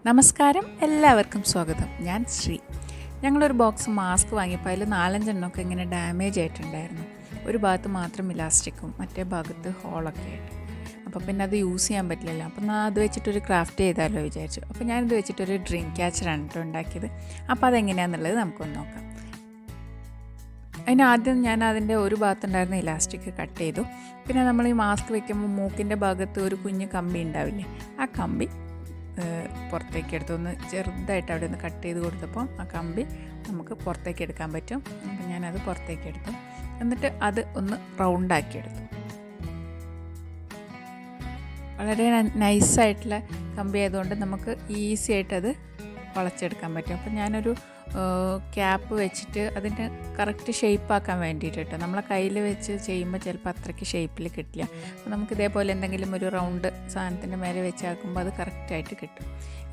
നമസ്കാരം, എല്ലാവർക്കും സ്വാഗതം. ഞാൻ ശ്രീ. ഞങ്ങളൊരു ബോക്സ് മാസ്ക് വാങ്ങിയപ്പോൾ അതിൽ 4-5 എണ്ണമൊക്കെ ഇങ്ങനെ ഡാമേജ് ആയിട്ടുണ്ടായിരുന്നു. ഒരു ഭാഗത്ത് മാത്രം ഇലാസ്റ്റിക്കും മറ്റേ ഭാഗത്ത് ഹോളൊക്കെ ആയിട്ട്. അപ്പോൾ പിന്നെ അത് യൂസ് ചെയ്യാൻ പറ്റില്ലല്ലോ. അപ്പോൾ ഞാൻ അത് വെച്ചിട്ടൊരു ക്രാഫ്റ്റ് ചെയ്താലോ വിചാരിച്ചു. അപ്പോൾ ഞാനിത് വെച്ചിട്ടൊരു ഡ്രീം ക്യാച്ചറാണ് കേട്ടോ ഉണ്ടാക്കിയത്. അപ്പോൾ അതെങ്ങനെയാണെന്നുള്ളത് നമുക്കൊന്ന് നോക്കാം. അതിനാദ്യം ഞാൻ അതിൻ്റെ ഒരു ഭാഗത്തുണ്ടായിരുന്ന ഇലാസ്റ്റിക് കട്ട് ചെയ്തു. പിന്നെ നമ്മൾ ഈ മാസ്ക് വെക്കുമ്പോൾ മൂക്കിൻ്റെ ഭാഗത്ത് ഒരു കുഞ്ഞ് കമ്പി ഉണ്ടാവില്ലേ, ആ കമ്പി പുറത്തേക്ക് എടുത്തു. ഒന്ന് ചെറുതായിട്ട് അവിടെ ഒന്ന് കട്ട് ചെയ്ത് കൊടുത്തപ്പോൾ ആ കമ്പി നമുക്ക് പുറത്തേക്ക് എടുക്കാൻ പറ്റും. അപ്പം ഞാനത് പുറത്തേക്ക് എടുത്തു. എന്നിട്ട് അത് ഒന്ന് റൗണ്ടാക്കി എടുത്തു. വളരെ നൈസായിട്ടുള്ള കമ്പി ആയതുകൊണ്ട് നമുക്ക് ഈസി ആയിട്ടത് വളച്ചെടുക്കാൻ പറ്റും. അപ്പം ഞാനൊരു ക്യാപ്പ് വെച്ചിട്ട് അതിൻ്റെ കറക്റ്റ് ഷേപ്പാക്കാൻ വേണ്ടിയിട്ട് കേട്ടോ. നമ്മളെ കയ്യിൽ വെച്ച് ചെയ്യുമ്പോൾ ചിലപ്പോൾ അത്രയ്ക്ക് ഷേപ്പിൽ കിട്ടില്ല. അപ്പോൾ നമുക്ക് ഇതേപോലെ എന്തെങ്കിലും ഒരു റൗണ്ട് സാധനത്തിൻ്റെ മേലെ വെച്ചാക്കുമ്പോൾ അത് കറക്റ്റായിട്ട് കിട്ടും.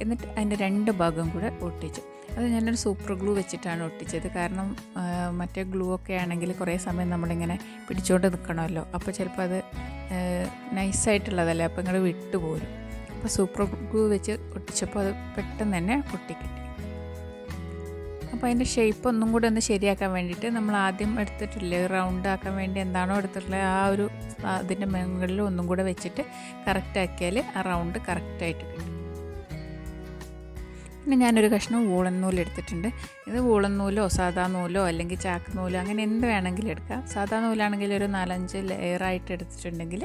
എന്നിട്ട് അതിൻ്റെ 2 ഭാഗം കൂടെ ഒട്ടിച്ചു. അത് ഞാനൊരു സൂപ്പർ ഗ്ലൂ വെച്ചിട്ടാണ് ഒട്ടിച്ചത്. കാരണം മറ്റേ ഗ്ലൂ ഒക്കെ ആണെങ്കിൽ കുറേ സമയം നമ്മളിങ്ങനെ പിടിച്ചുകൊണ്ട് നിൽക്കണമല്ലോ. അപ്പോൾ ചിലപ്പോൾ അത് നൈസായിട്ടുള്ളതല്ലേ, അപ്പോൾ ഇങ്ങോട്ട് വിട്ടുപോരും. അപ്പോൾ സൂപ്പർ ഗ്ലൂ വെച്ച് ഒട്ടിച്ചപ്പോൾ അത് പെട്ടെന്ന് തന്നെ പൊട്ടിക്കിട്ടി. അപ്പോൾ അതിൻ്റെ ഷേപ്പ് ഒന്നും കൂടെ ഒന്ന് ശരിയാക്കാൻ വേണ്ടിയിട്ട് നമ്മൾ ആദ്യം എടുത്തിട്ടില്ലേ റൗണ്ട് ആക്കാൻ വേണ്ടി എന്താണോ എടുത്തിട്ടുള്ളത് ആ ഒരു അതിൻ്റെ മുകളിൽ ഒന്നും കൂടെ വെച്ചിട്ട് കറക്റ്റ് ആക്കിയാൽ ആ റൗണ്ട് കറക്റ്റായിട്ട് കിട്ടും. പിന്നെ ഞാനൊരു കഷ്ണം വൂളൻ നൂല് എടുത്തിട്ടുണ്ട്. ഇത് വൂളൻ നൂലോ സാധാ നൂലോ അല്ലെങ്കിൽ ചാക്ക് നൂലോ അങ്ങനെ എന്ത് വേണമെങ്കിലും എടുക്കാം. സാധാ നൂലാണെങ്കിൽ ഒരു 4-5 ലെയറായിട്ട് എടുത്തിട്ടുണ്ടെങ്കിൽ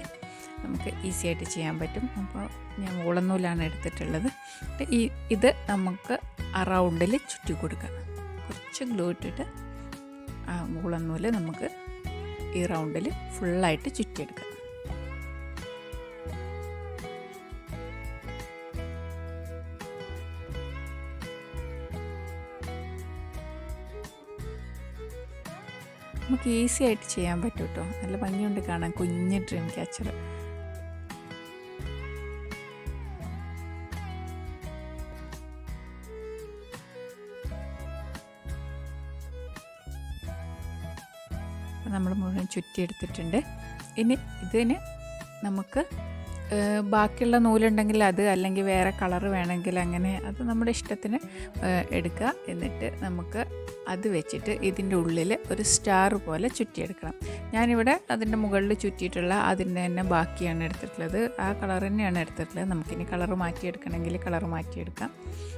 നമുക്ക് ഈസി ആയിട്ട് ചെയ്യാൻ പറ്റും. അപ്പോൾ ഞാൻ വൂളൻ നൂലാണ് എടുത്തിട്ടുള്ളത്. ഇത് നമുക്ക് ആ റൗണ്ടിൽ ചുറ്റി കൊടുക്കാം. കുറച്ച് ഗ്ലൂ ഇട്ടിട്ട് ആ വൂളൻ നൂല് നമുക്ക് ഈ റൗണ്ടിൽ ഫുള്ളായിട്ട് ചുറ്റിയെടുക്കാം. നമുക്ക് ഈസി ആയിട്ട് ചെയ്യാൻ പറ്റും കേട്ടോ. നല്ല ഭംഗിയുണ്ട് കാണാൻ കുഞ്ഞ് ഡ്രീം ക്യാച്ചർ. നമ്മൾ മുഴുവൻ ചുറ്റിയെടുത്തിട്ടുണ്ട്. ഇനി ഇതിന് നമുക്ക് ബാക്കിയുള്ള നൂലുണ്ടെങ്കിൽ അത്, അല്ലെങ്കിൽ വേറെ കളറ് വേണമെങ്കിൽ അങ്ങനെ, അത് നമ്മുടെ ഇഷ്ടത്തിന് എടുക്കുക. എന്നിട്ട് നമുക്ക് അത് വെച്ചിട്ട് ഇതിൻ്റെ ഉള്ളിൽ ഒരു സ്റ്റാർ പോലെ ചുറ്റിയെടുക്കണം. ഞാനിവിടെ അതിൻ്റെ മുകളിൽ ചുറ്റിയിട്ടുള്ള അതിൻ്റെ തന്നെ ബാക്കിയാണ് എടുത്തിട്ടുള്ളത്. ആ കളർ തന്നെയാണ് എടുത്തിട്ടുള്ളത്. നമുക്കിനി കളറ് മാറ്റിയെടുക്കണമെങ്കിൽ കളറ് മാറ്റിയെടുക്കാം.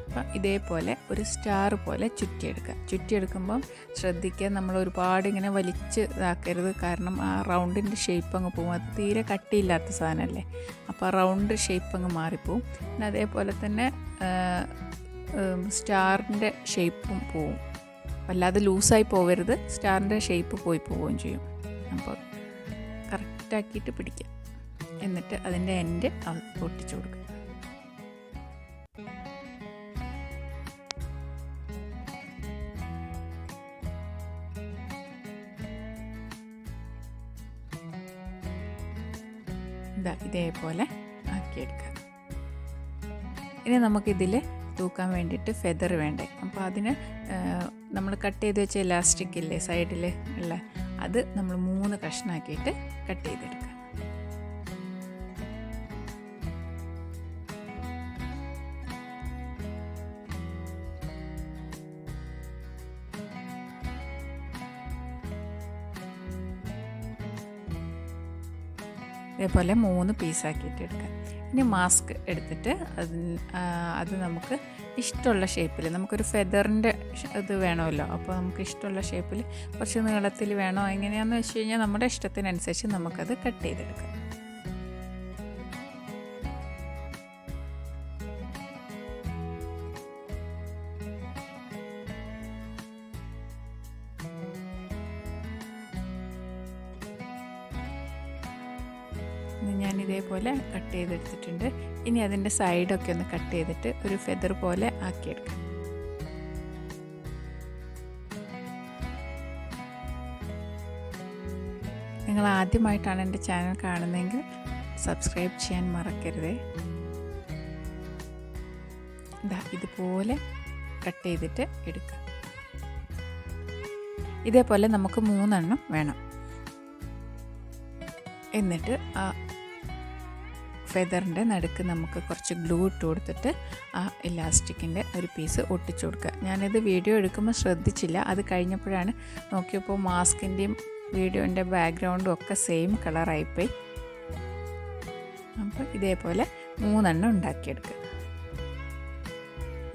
അപ്പം ഇതേപോലെ ഒരു സ്റ്റാർ പോലെ ചുറ്റിയെടുക്കുക. ചുറ്റിയെടുക്കുമ്പം ശ്രദ്ധിക്കുക, നമ്മൾ ഒരുപാട് ഇങ്ങനെ വലിച്ച് ഇതാക്കരുത്. കാരണം ആ റൗണ്ടിൻ്റെ ഷേപ്പ് അങ്ങ് പോകും. അത് തീരെ കട്ടിയില്ലാത്ത സാധനമല്ലേ, അപ്പോൾ റൗണ്ട് ഷേപ്പ് അങ്ങ് മാറിപ്പോവും. പിന്നെ അതേപോലെ തന്നെ സ്റ്റാറിൻ്റെ ഷേപ്പും പോവും. വല്ലാതെ ലൂസായി പോവരുത്, സ്റ്റാറിൻ്റെ ഷേപ്പ് പോവുകയും ചെയ്യും. അപ്പോൾ കറക്റ്റാക്കിയിട്ട് പിടിക്കുക. എന്നിട്ട് അതിൻ്റെ എൻഡ് ഒട്ടിച്ചു കൊടുക്കുക. ഇതേപോലെ ആക്കിയെടുക്കുക. ഇനി നമുക്കിതിൽ തൂക്കാൻ വേണ്ടിയിട്ട് ഫെദർ വേണ്ടേ. അപ്പോൾ അതിന് നമ്മൾ കട്ട് ചെയ്ത് വെച്ച ഇലാസ്റ്റിക് ഇല്ലേ സൈഡിൽ ഉള്ള, അത് നമ്മൾ 3 കഷ്ണമാക്കിയിട്ട് കട്ട് ചെയ്തെടുക്കുക. ഇതേപോലെ 3 പീസാക്കിയിട്ട് എടുക്കാം. ഇനി മാസ്ക് എടുത്തിട്ട് അത് നമുക്ക് ഇഷ്ടമുള്ള ഷേപ്പിൽ, നമുക്കൊരു ഫെദറിൻ്റെ ഇത് വേണമല്ലോ. അപ്പോൾ നമുക്ക് ഇഷ്ടമുള്ള ഷേപ്പിൽ കുറച്ച് നീളത്തിൽ വേണോ എങ്ങനെയാണെന്ന് വെച്ച് കഴിഞ്ഞാൽ നമ്മുടെ ഇഷ്ടത്തിനനുസരിച്ച് നമുക്കത് കട്ട് ചെയ്തെടുക്കാം. ഞാനിതേപോലെ കട്ട് ചെയ്തെടുത്തിട്ടുണ്ട്. ഇനി അതിൻ്റെ സൈഡൊക്കെ ഒന്ന് കട്ട് ചെയ്തിട്ട് ഒരു ഫെദർ പോലെ ആക്കിയെടുക്കാം. നിങ്ങൾ ആദ്യമായിട്ടാണ് എൻ്റെ ചാനൽ കാണുന്നതെങ്കിൽ സബ്സ്ക്രൈബ് ചെയ്യാൻ മറക്കരുതേ. ഇതുപോലെ കട്ട് ചെയ്തിട്ട് എടുക്കുക. ഇതേപോലെ നമുക്ക് 3 എണ്ണം വേണം. എന്നിട്ട് ആ ഫെദറിൻ്റെ നടുക്ക് നമുക്ക് കുറച്ച് ഗ്ലൂ ഇട്ട് കൊടുത്തിട്ട് ആ ഇലാസ്റ്റിക്കിൻ്റെ ഒരു പീസ് ഒട്ടിച്ചു കൊടുക്കുക. ഞാനിത് വീഡിയോ എടുക്കുമ്പോൾ ശ്രദ്ധിച്ചില്ല, അത് കഴിഞ്ഞപ്പോഴാണ് നോക്കിയപ്പോൾ മാസ്കിൻ്റെയും വീഡിയോൻ്റെ ബാക്ക്ഗ്രൗണ്ടും ഒക്കെ സെയിം കളറായിപ്പോയി. അപ്പോൾ ഇതേപോലെ 3 ഉണ്ടാക്കിയെടുക്കുക.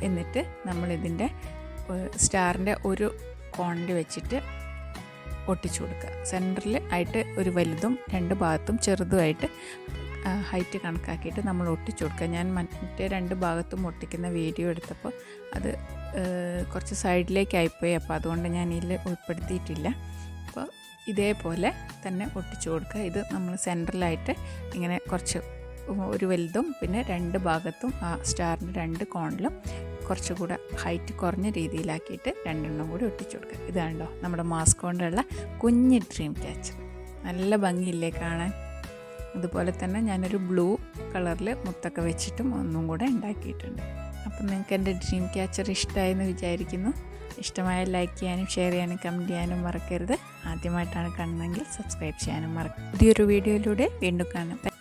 എന്നിട്ട് നമ്മളിതിൻ്റെ സ്റ്റാറിൻ്റെ ഒരു കോണിൽ വെച്ചിട്ട് ഒട്ടിച്ചു കൊടുക്കുക. സെൻറ്ററിൽ ആയിട്ട് ഒരു വലുതും 2 ഭാഗത്തും ചെറുതുമായിട്ട് ഹൈറ്റ് കണക്കാക്കിയിട്ട് നമ്മൾ ഒട്ടിച്ചു കൊടുക്കുക. ഞാൻ മറ്റേ 2 ഭാഗത്തും ഒട്ടിക്കുന്ന വീഡിയോ എടുത്തപ്പോൾ അത് കുറച്ച് സൈഡിലേക്കായിപ്പോയി, അപ്പോൾ അതുകൊണ്ട് ഞാൻ ഇതിൽ ഉൾപ്പെടുത്തിയിട്ടില്ല. അപ്പോൾ ഇതേപോലെ തന്നെ ഒട്ടിച്ചു കൊടുക്കുക. ഇത് നമ്മൾ സെൻറ്ററിലായിട്ട് ഇങ്ങനെ കുറച്ച് ഒരു വലുതും പിന്നെ 2 ഭാഗത്തും ആ സ്റ്റാറിൻ്റെ 2 കോണിലും കുറച്ചുകൂടെ ഹൈറ്റ് കുറഞ്ഞ രീതിയിലാക്കിയിട്ട് 2 കൂടി ഒട്ടിച്ചു കൊടുക്കുക. ഇതാണല്ലോ നമ്മുടെ മാസ്ക് കൊണ്ടുള്ള കുഞ്ഞ് ഡ്രീം ക്യാച്ചർ. നല്ല ഭംഗിയില്ലേ കാണാൻ? അതുപോലെ തന്നെ ഞാനൊരു ബ്ലൂ കളറിൽ മുത്തൊക്കെ വെച്ചിട്ടും ഒന്നും കൂടെ ഉണ്ടാക്കിയിട്ടുണ്ട്. അപ്പം നിങ്ങൾക്ക് എൻ്റെ ഡ്രീം ക്യാച്ചർ ഇഷ്ടമായെന്ന് വിചാരിക്കുന്നു. ഇഷ്ടമായ ലൈക്ക് ചെയ്യാനും ഷെയർ ചെയ്യാനും കമൻറ്റ് ചെയ്യാനും മറക്കരുത്. ആദ്യമായിട്ടാണ് കാണുന്നതെങ്കിൽ സബ്സ്ക്രൈബ് ചെയ്യാനും മറക്കരുത്. പുതിയൊരു വീഡിയോയിലൂടെ വീണ്ടും കാണാം.